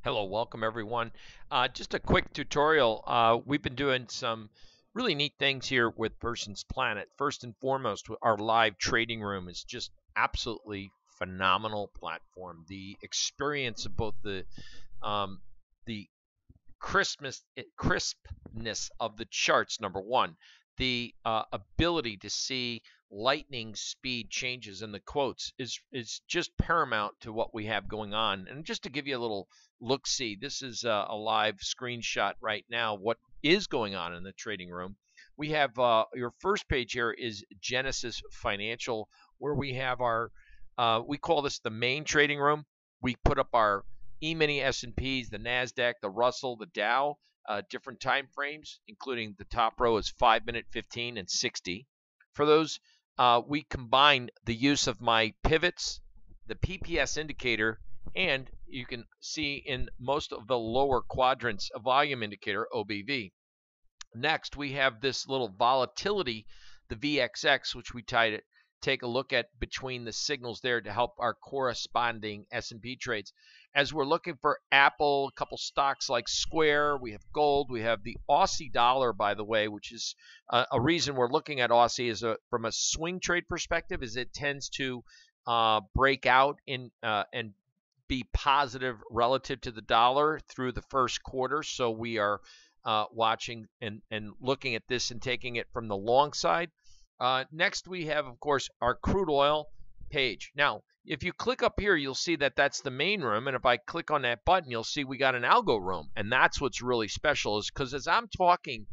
Hello, welcome everyone. Just a quick tutorial. We've been doing some really neat things here with Person's Planet. First and foremost, our live trading room is just absolutely phenomenal platform. The experience of both the crispness of the charts, number one, the ability to see lightning speed changes in the quotes is just paramount to what we have going on. And just to give you a little look see, this is a live screenshot right now what is going on in the trading room. We have your first page here is Genesis Financial, where we have our we call this the main trading room. We put up our E-mini S&Ps, the NASDAQ, the Russell, the Dow, different time frames, including the top row is 5-minute, 15, and 60. For those, we combine the use of my pivots, the PPS indicator, and you can see in most of the lower quadrants a volume indicator, OBV. Next, we have this little volatility, the VXX, which we take a look at between the signals there to help our corresponding S&P trades. As we're looking for Apple, a couple stocks like Square, we have gold, we have the Aussie dollar, by the way, which is a reason we're looking at Aussie is from a swing trade perspective, is it tends to break out in and be positive relative to the dollar through the first quarter. So we are watching and looking at this and taking it from the long side. Next, we have, of course, our crude oil page. Now, if you click up here, you'll see that that's the main room. And if I click on that button, you'll see we got an algo room. And that's what's really special is because as I'm talking,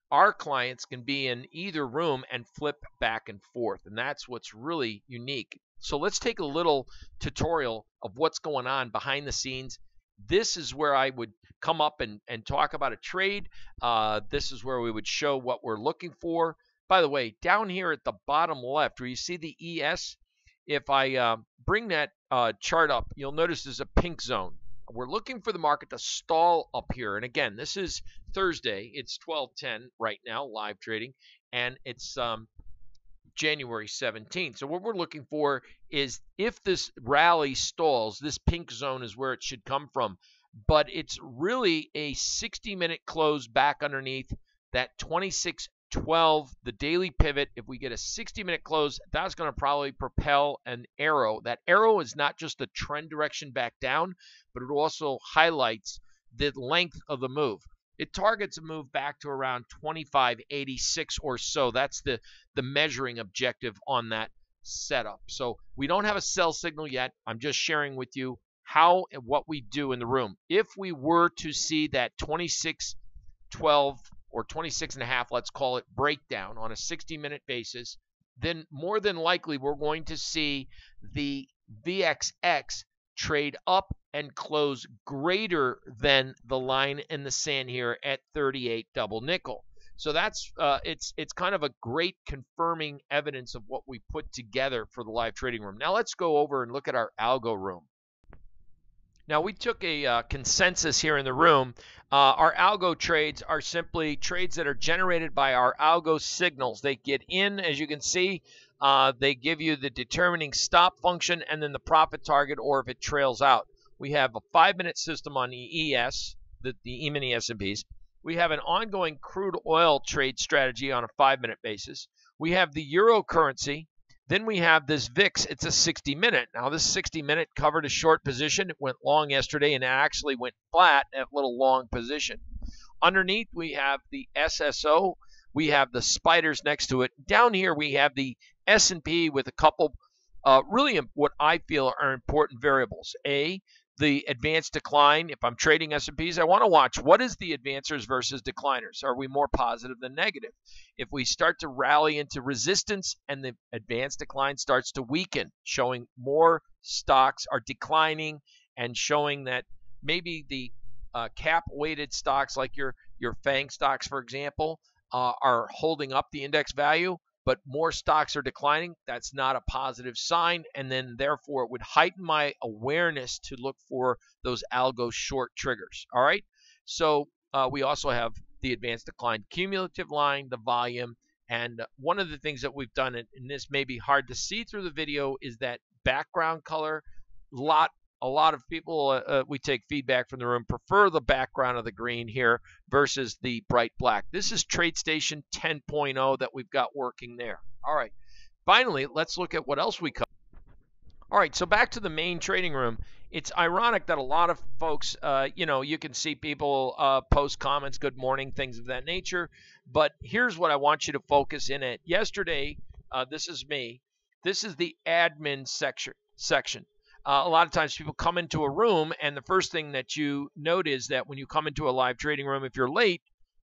our clients can be in either room and flip back and forth. And that's what's really unique. So let's take a little tutorial of what's going on behind the scenes. This is where I would come up and talk about a trade. This is where we would show what we're looking for. By the way, down here at the bottom left where you see the ES, if I bring that chart up, you'll notice there's a pink zone. We're looking for the market to stall up here. And again, this is Thursday. It's 12:10 right now, live trading, and it's January 17th. So what we're looking for is if this rally stalls, this pink zone is where it should come from. But it's really a 60-minute close back underneath that 26.12, the daily pivot. If we get a 60-minute close, that's going to probably propel an arrow. That arrow is not just the trend direction back down, but it also highlights the length of the move. It targets a move back to around 25.86 or so. That's the measuring objective on that setup. So we don't have a sell signal yet. I'm just sharing with you how and what we do in the room. If we were to see that 26.12 or 26.5, let's call it, breakdown on a 60-minute basis, then more than likely we're going to see the VXX trade up and close greater than the line in the sand here at 38 double nickel. So that's it's kind of a great confirming evidence of what we put together for the live trading room. Now let's go over and look at our algo room. Now we took a consensus here in the room. Our algo trades are simply trades that are generated by our algo signals. They get in, as you can see, they give you the determining stop function and then the profit target, or if it trails out. We have a 5-minute system on the ES, the E-mini S&Ps. We have an ongoing crude oil trade strategy on a 5-minute basis. We have the euro currency. Then we have this VIX. It's a 60-minute. Now, this 60-minute covered a short position. It went long yesterday, and it actually went flat at a little long position. Underneath, we have the SSO. We have the spiders next to it. Down here, we have the S&P with a couple really what I feel are important variables. A, the advanced decline. If I'm trading S&Ps, I want to watch what is the advancers versus decliners. Are we more positive than negative? If we start to rally into resistance and the advanced decline starts to weaken, showing more stocks are declining and showing that maybe the cap-weighted stocks like your FANG stocks, for example, are holding up the index value, but more stocks are declining, that's not a positive sign, and then therefore it would heighten my awareness to look for those algo short triggers. All right, so we also have the advanced decline cumulative line, the volume, and one of the things that we've done, and this may be hard to see through the video, is that background color. A lot a lot of people, we take feedback from the room, prefer the background of the green here versus the bright black. This is TradeStation 10.0 that we've got working there. All right. Finally, let's look at what else we cover. All right, so back to the main trading room. It's ironic that a lot of folks, you can see people post comments, good morning, things of that nature. But here's what I want you to focus in at. Yesterday, this is me. This is the admin section. A lot of times people come into a room, and the first thing that you note is that when you come into a live trading room, if you're late,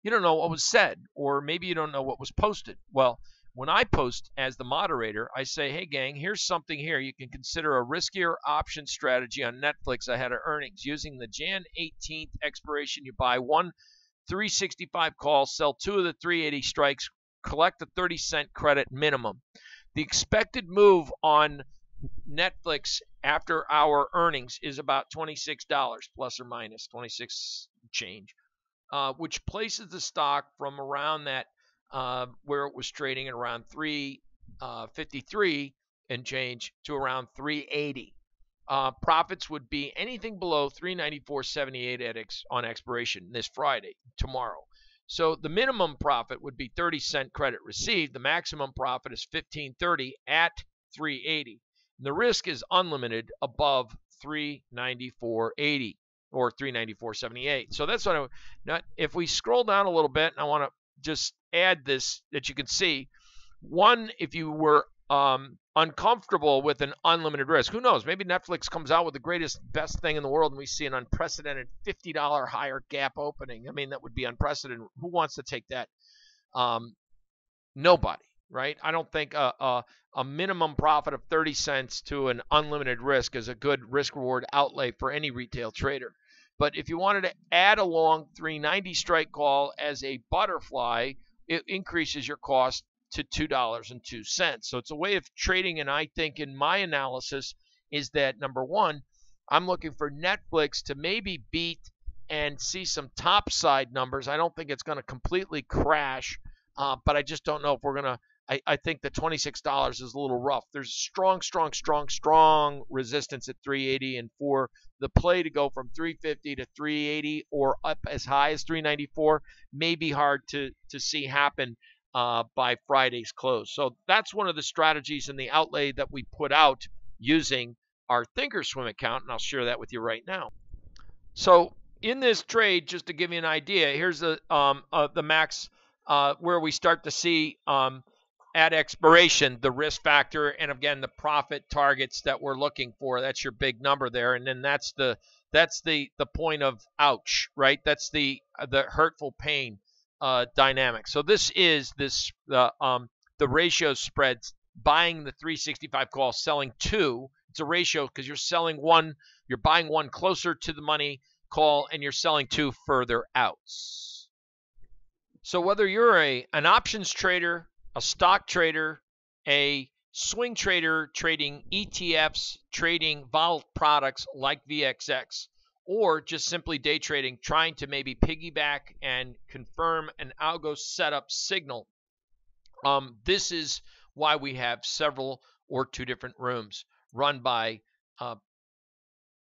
you don't know what was said, or maybe you don't know what was posted. Well, when I post as the moderator, I say, hey, gang, here's something here. You can consider a riskier option strategy on Netflix ahead of earnings. Using the Jan 18th expiration, you buy one 365 call, sell two of the 380 strikes, collect a 30-cent credit minimum. The expected move on Netflix after our earnings is about $26, plus or minus 26 change, which places the stock from around that where it was trading at around 353 and change to around 380. Profits would be anything below 394.78 on expiration this Friday, tomorrow. So the minimum profit would be 30-cent credit received. The maximum profit is $15.30 at 380. The risk is unlimited above 394.80 or 394.78. So that's what if we scroll down a little bit, and I want to just add this that you can see. One, if you were uncomfortable with an unlimited risk, who knows? Maybe Netflix comes out with the greatest, best thing in the world, and we see an unprecedented $50 higher gap opening. I mean, that would be unprecedented. Who wants to take that? Nobody, right? I don't think a minimum profit of 30 cents to an unlimited risk is a good risk-reward outlay for any retail trader. But if you wanted to add a long 390 strike call as a butterfly, it increases your cost to $2.02. So it's a way of trading, and I think in my analysis is that, number one, I'm looking for Netflix to maybe beat and see some top side numbers. I don't think it's going to completely crash, but I just don't know if we're going to. I think the $26 is a little rough. There's strong resistance at 380, and for the play to go from 350 to 380 or up as high as 394 may be hard to see happen by Friday's close. So that's one of the strategies in the outlay that we put out using our Thinkorswim account, and I'll share that with you right now. So in this trade, just to give you an idea, here's the max where we start to see at expiration the risk factor, and again the profit targets that we're looking for. That's your big number there, and then that's the point of ouch, right? That's the hurtful pain dynamic. So this is the ratio spreads, buying the 365 call, selling two. It's a ratio because you're selling one, you're buying one closer to the money call, and you're selling two further out. So whether you're an options trader, a stock trader, a swing trader trading ETFs, trading vol products like VXX, or just simply day trading, trying to maybe piggyback and confirm an algo setup signal, this is why we have several or two different rooms run by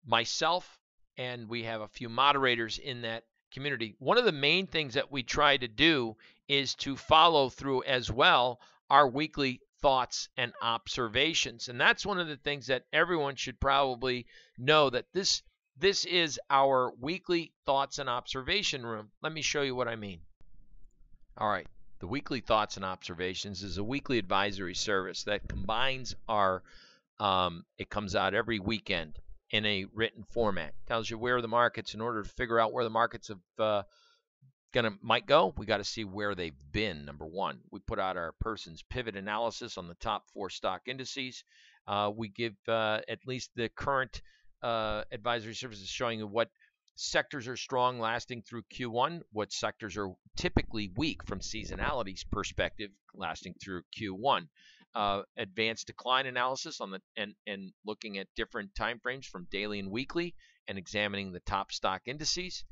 myself, and we have a few moderators in that community. One of the main things that we try to do is to follow through as well our weekly thoughts and observations. And that's one of the things that everyone should probably know, that this is our weekly thoughts and observation room. Let me show you what I mean. All right. The weekly thoughts and observations is a weekly advisory service that combines our, it comes out every weekend in a written format. Tells you where the markets, in order to figure out where the markets have might go, we got to see where they've been. Number one, we put out our person's pivot analysis on the top 4 stock indices. We give at least the current advisory services showing you what sectors are strong lasting through Q1, what sectors are typically weak from seasonality's perspective lasting through Q1. Advanced decline analysis on the and looking at different time frames from daily and weekly and examining the top stock indices.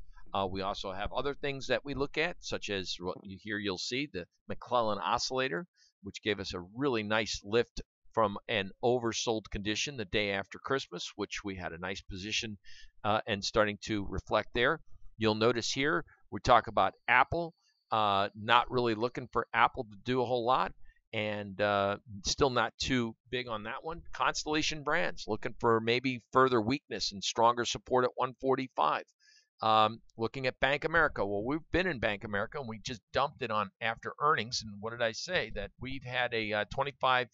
We also have other things that we look at, such as what you'll see the McClellan oscillator, which gave us a really nice lift from an oversold condition the day after Christmas, which we had a nice position and starting to reflect there. You'll notice here we talk about Apple, not really looking for Apple to do a whole lot, and still not too big on that one. Constellation Brands looking for maybe further weakness and stronger support at 145. Looking at Bank America, well, we've been in Bank America and we just dumped it on after earnings. And what did I say? That we've had a 25-30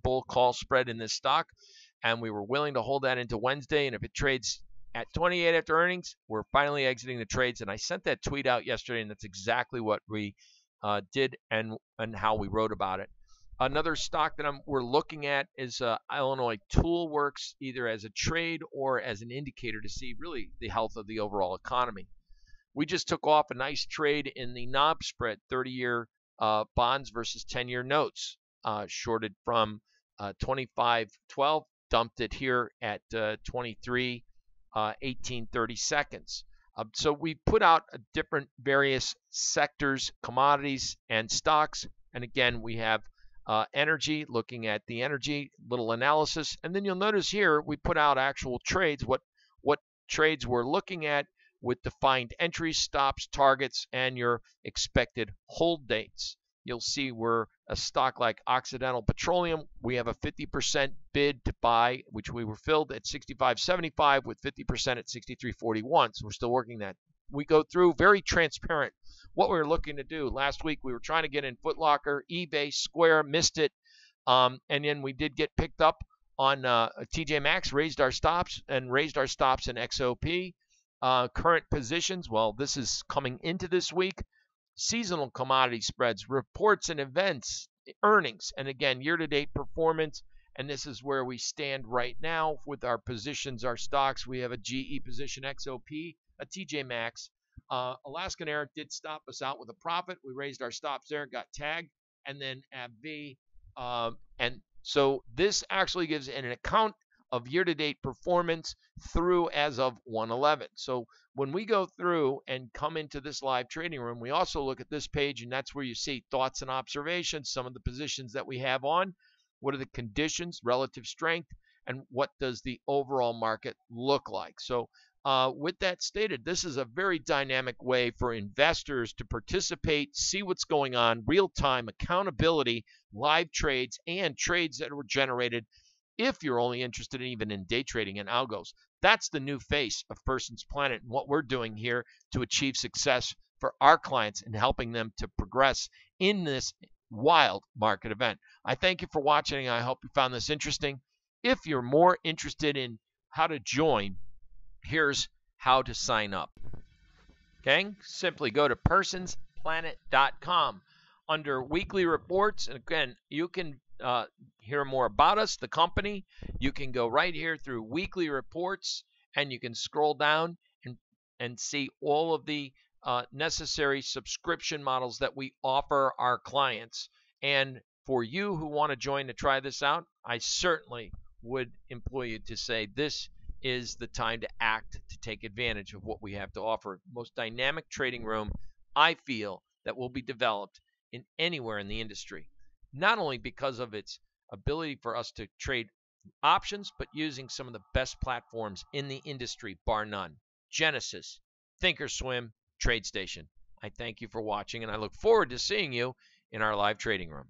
bull call spread in this stock, and we were willing to hold that into Wednesday. And if it trades at 28 after earnings, we're finally exiting the trades. And I sent that tweet out yesterday, and that's exactly what we did and how we wrote about it. Another stock that we're looking at is Illinois Tool Works, either as a trade or as an indicator to see really the health of the overall economy. We just took off a nice trade in the knob spread, 30-year bonds versus 10-year notes, shorted from 25.12, dumped it here at 23.18 30 seconds. So we put out different various sectors, commodities, and stocks. And again, we have energy, looking at the energy, little analysis. And then you'll notice here we put out actual trades, what trades we're looking at with defined entries, stops, targets, and your expected hold dates. You'll see we're a stock like Occidental Petroleum. We have a 50% bid to buy, which we were filled at 65.75 with 50% at 63.41. So we're still working that. We go through very transparent what we're looking to do. Last week we were trying to get in Foot Locker, eBay, Square, missed it, and then we did get picked up on TJ Maxx, raised our stops in XOP. Current positions, well, this is coming into this week. Seasonal commodity spreads, reports and events, earnings, and again, year-to-date performance. And this is where we stand right now with our positions, our stocks. We have a GE position, XOP, a TJ Maxx. Alaskan Air did stop us out with a profit. We raised our stops there, got tagged, and then AbbVie. And so this actually gives an account of year-to-date performance through as of 1/11. So when we go through and come into this live trading room, we also look at this page, and that's where you see thoughts and observations, some of the positions that we have on, what are the conditions, relative strength, and what does the overall market look like. So with that stated, this is a very dynamic way for investors to participate, see what's going on, real-time accountability, live trades, and trades that were generated if you're only interested even in day trading and algos. That's the new face of Person's Planet and what we're doing here to achieve success for our clients and helping them to progress in this wild market event. I thank you for watching. I hope you found this interesting. If you're more interested in how to join, here's how to sign up. Okay, simply go to personsplanet.com under weekly reports. And again, you can hear more about us, the company. You can go right here through weekly reports, and you can scroll down and see all of the necessary subscription models that we offer our clients. And for you who want to join to try this out, I certainly would implore you to say this is the time to act, to take advantage of what we have to offer. Most dynamic trading room, I feel, that will be developed in anywhere in the industry. Not only because of its ability for us to trade options, but using some of the best platforms in the industry, bar none. Genesis, Thinkorswim, TradeStation. I thank you for watching, and I look forward to seeing you in our live trading room.